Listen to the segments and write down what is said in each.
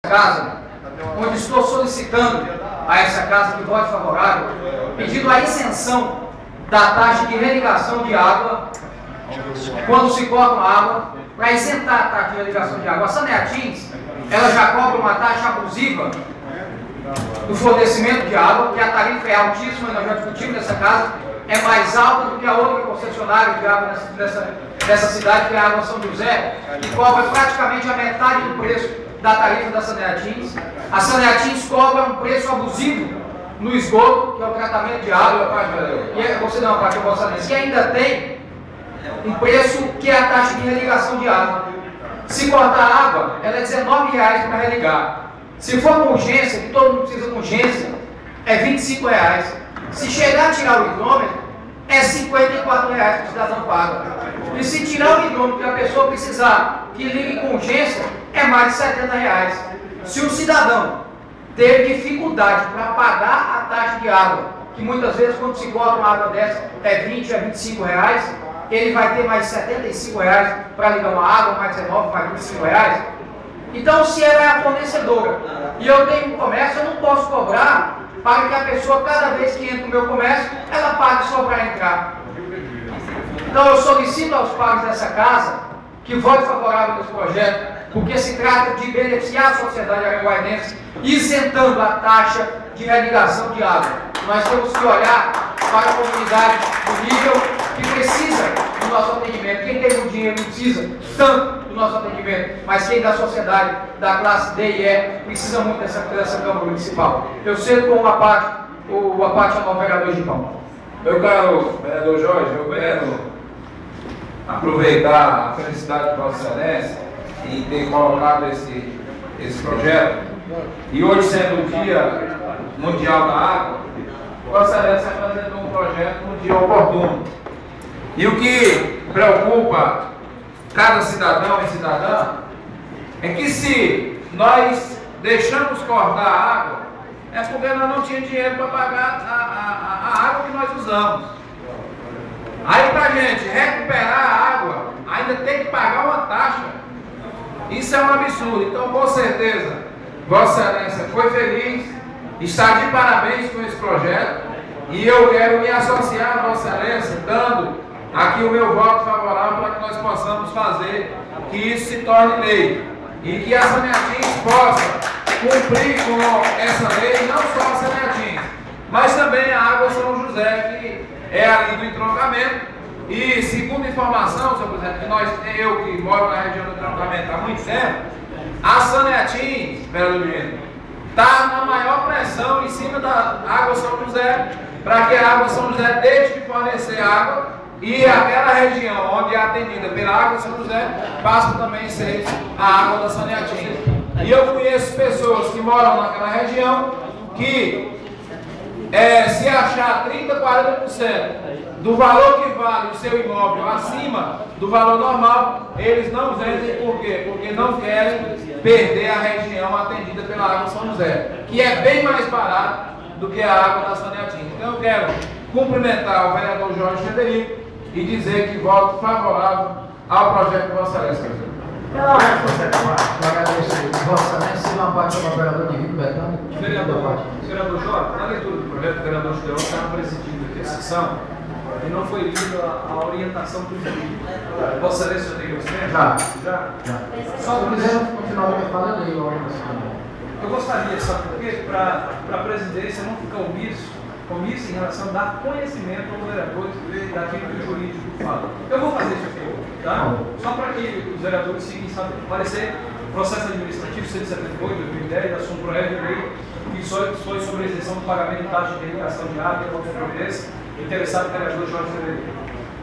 casa, onde estou solicitando a essa casa que vote favorável, pedindo a isenção da taxa de irrigação de água, quando se corta água, para isentar a taxa de irrigação de água. A Saneatins, ela já cobra uma taxa abusiva do fornecimento de água, que a tarifa é altíssima, nós já discutimos nessa casa, é mais alta do que a outra concessionária de água nessa cidade, que é a Água São José, que cobra praticamente a metade do preço da tarifa da Saneatins. A Saneatins cobra um preço abusivo no esgoto, que é o tratamento de água, você não, parte da Vossa, e ainda tem um preço que é a taxa de irrigação de água. Se cortar água, ela é R$19 para religar. Se for com urgência, que todo mundo precisa com urgência, é R$25. Se chegar a tirar o hidrômetro, é R$54 que o cidadão paga. E se tirar o hidrômetro que a pessoa precisar que ligue com urgência, é mais de R$70. Se o cidadão ter dificuldade para pagar a taxa de água, que muitas vezes quando se cobra uma água dessa é R$20 a R$25, ele vai ter mais R$75 para ligar uma água, mais 19, mais R$25. Então, se ela é a fornecedora e eu tenho um comércio, eu não posso cobrar para que a pessoa, cada vez que entra no meu comércio, ela pague só para entrar. Então, eu solicito aos pais dessa casa que votem favorável nesse projeto, porque se trata de beneficiar a sociedade araguaiense, isentando a taxa de irrigação de água. Nós temos que olhar para a comunidade do nível que precisa do nosso atendimento. Quem tem muito dinheiro não precisa tanto do nosso atendimento, mas quem da sociedade, da classe D e E, precisa muito dessa Câmara Municipal. Eu cedo com a parte ao vereador Gipão. Meu caro vereador Jorge, eu quero aproveitar a felicidade de Vossa Excelência em ter colocado esse projeto, e hoje sendo o Dia Mundial da Água, Vossa Excelência apresentou um projeto no dia oportuno. E o que preocupa cada cidadão e cidadã é que se nós deixamos cortar a água, é porque nós não tínhamos dinheiro para pagar a água que nós usamos. Aí para a gente recuperar a água, ainda tem que pagar uma taxa. Isso é um absurdo. Então, com certeza, Vossa Excelência foi feliz, está de parabéns com esse projeto, e eu quero me associar a Vossa Excelência, dando aqui o meu voto favorável para que nós possamos fazer que isso se torne lei e que a Saneatins possa cumprir com essa lei, não só a Saneatins, mas também a Água São José, que é ali do entroncamento. E segundo informação, senhor presidente, que eu que moro na região do entroncamento há muito tempo, a Saneatins, vereador Dino, está na maior pressão em cima da Água São José, para que a Água São José deixe de fornecer água e aquela região onde é atendida pela Água São José passa também a ser a água da Saneatins. E eu conheço pessoas que moram naquela região que se achar 30%, 40% do valor que vale o seu imóvel acima do valor normal, eles não vendem. Por quê? Porque não querem perder a região atendida pela Água São José, que é bem mais barato do que a água da Saneatins. Então eu quero cumprimentar o vereador Jorge Frederico e dizer que voto favorável ao projeto de Vossa Excelência. Pela agradecer Vossa Excelência, uma parte do vereador Divino Betânia. Vereador Jorge, na leitura do projeto, o vereador Judeão estava presidindo aqui a sessão e não foi lida a orientação do jurídico. Vossa Excelência já tem conhecimento? Já. Só se quiser continuar a minha fala, eu leio a orientação. Eu gostaria, sabe por quê? Para a presidência não ficar omissa em relação a dar conhecimento aos vereadores daquilo que o jurídico fala. Eu vou fazer isso aqui, tá? Só para que os vereadores seguem, sabe, parecer processo administrativo 178/2010, assunto projeto de lei que foi sobre a isenção do pagamento de taxa de irrigação de água e outra providência, interessado vereador Jorge Frederico.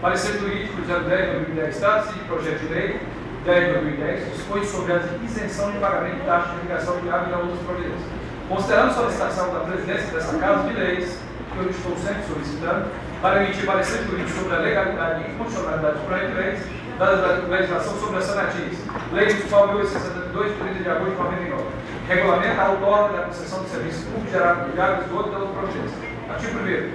Parecer jurídico 010/2010, trata-se de projeto de lei 10/2010, dispõe sobre a isenção de pagamento de taxa de irrigação de água e outras providências. Considerando a solicitação da presidência dessa Casa de Leis, que eu estou sempre solicitando, para emitir parecer jurídico sobre a legalidade e funcionalidade dos projetos de leis da legislação sobre a Saneatins, Lei Municipal 1862, de 30 de agosto de 99, regulamenta a outorga da concessão de serviços públicos de água e esgoto da outra providência. Artigo 1º.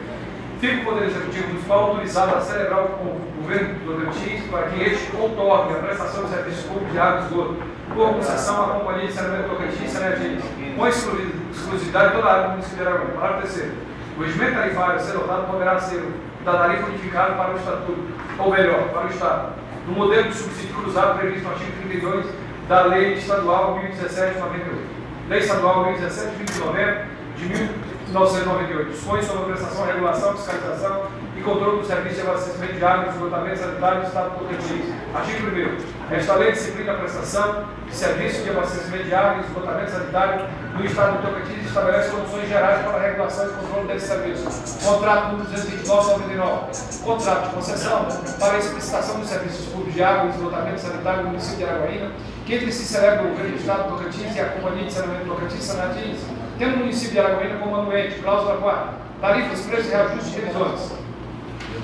Fica o Poder Executivo Municipal autorizado a celebrar com o governo do Tocantins para que este outorgue a prestação de serviços públicos de água e esgoto por concessão à Companhia de Saneamento Tocantins e Saneatins, com exclusividade de toda a área do município de Araguaína. Parágrafo terceiro. O regimento tarifário a ser adotado poderá ser da tarifa unificada para o Estatuto, ou melhor, para o Estado, no modelo de subsídio cruzado previsto no artigo 32 da Lei Estadual 1017/98. Lei Estadual 1017, 20 de novembro de 1998. Dispõe sobre a prestação, regulação, fiscalização e controle do serviço de abastecimento de água e esgotamento sanitário do Estado do Tocantins. Artigo 1º. Esta lei disciplina a prestação de serviço de abastecimento de água e esgotamento sanitário no Estado do Tocantins e estabelece condições gerais para a regulação e controle desse serviço. Contrato número 229/99. Contrato de concessão para a explicitação dos serviços públicos de água e esgotamento sanitário no município de Araguaína, que entre si celebra o governo do Estado do Tocantins e a Companhia de Saneamento Tocantins e Saneatins, tendo o município de Araguaína como anuente. Cláusula 4. Tarifas, preços e reajustes de revisões.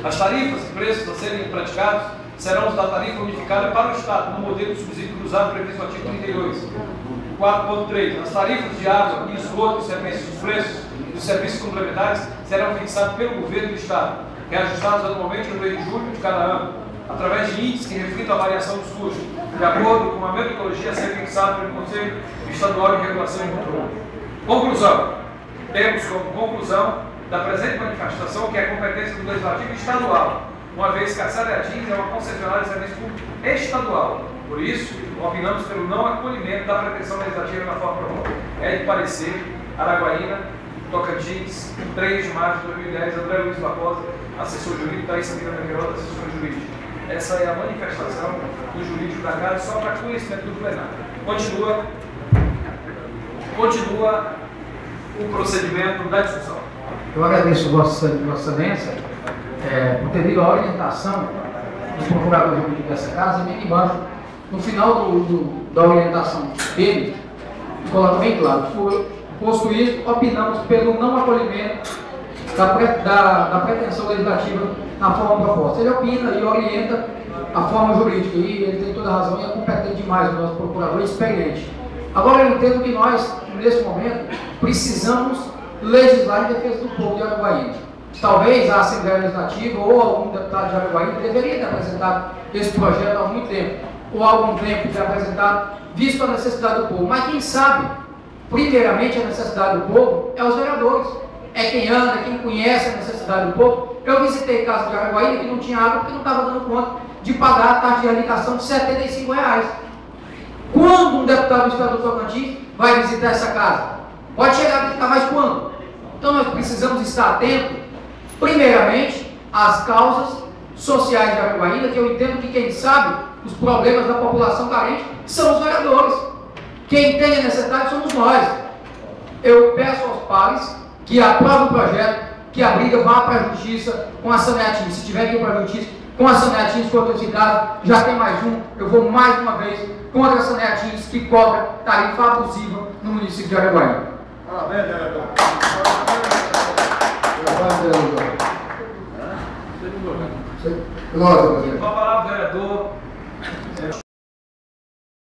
As tarifas e preços a serem praticados serão os da tarifa unificada para o Estado, no modelo de subsídio cruzado previsto no artigo 32. 4.3. As tarifas de água e esgoto e serviços, os preços dos serviços complementares serão fixados pelo governo do Estado, reajustados anualmente no mês de julho de cada ano, através de índices que reflitam a variação dos custos, de acordo com a metodologia a ser fixada pelo Conselho Estadual de Regulação e Controle. Conclusão. Temos como conclusão da presente manifestação que é competência do Legislativo Estadual, uma vez que a Saneatins é uma concessionária de serviço público estadual. Por isso, opinamos pelo não acolhimento da pretensão legislativa na forma proposta. É de parecer, Araguaína, Tocantins, 3 de março de 2010, André Luiz Barbosa, assessor jurídico, Thaís Sabina Meirota, assessor jurídico. Essa é a manifestação do jurídico da Casa, só para conhecimento do plenário. Continua o procedimento da discussão. Eu agradeço Vossa Excelência por ter dado a orientação do procurador jurídico dessa casa, e bem embaixo, no final da orientação dele, coloca bem claro, posto isso, opinamos pelo não acolhimento da pretensão legislativa na forma proposta. Ele opina e orienta a forma jurídica, e ele tem toda a razão, e é competente demais o nosso procurador, experiente. Agora eu entendo que nós, nesse momento, precisamos legislar em defesa do povo de Araguaína. Talvez a Assembleia Legislativa ou algum deputado de Araguaína deveria ter apresentado esse projeto há muito tempo, ou há algum tempo ter apresentado, visto a necessidade do povo. Mas quem sabe, primeiramente, a necessidade do povo é os vereadores. É quem anda, quem conhece a necessidade do povo. Eu visitei casa de Araguaína que não tinha água porque não estava dando conta de pagar a taxa de irrigação de R$75. Quando um deputado do Estado do Tocantins vai visitar essa casa? Pode chegar a visitar mais quando? Então nós precisamos estar atentos, primeiramente, às causas sociais de Araguaína, que eu entendo que quem sabe os problemas da população carente são os vereadores. Quem tem a necessidade somos nós. Eu peço aos pares que aprovem o projeto, que a briga vá para a justiça com a Saneatins. Se tiver que ir para a justiça com a Saneatins, for esse caso, já tem mais um, eu vou mais uma vez contra a Saneatins, que cobra tarifa abusiva no município de Araguaína. Parabéns, vereador. Parabéns, vereador.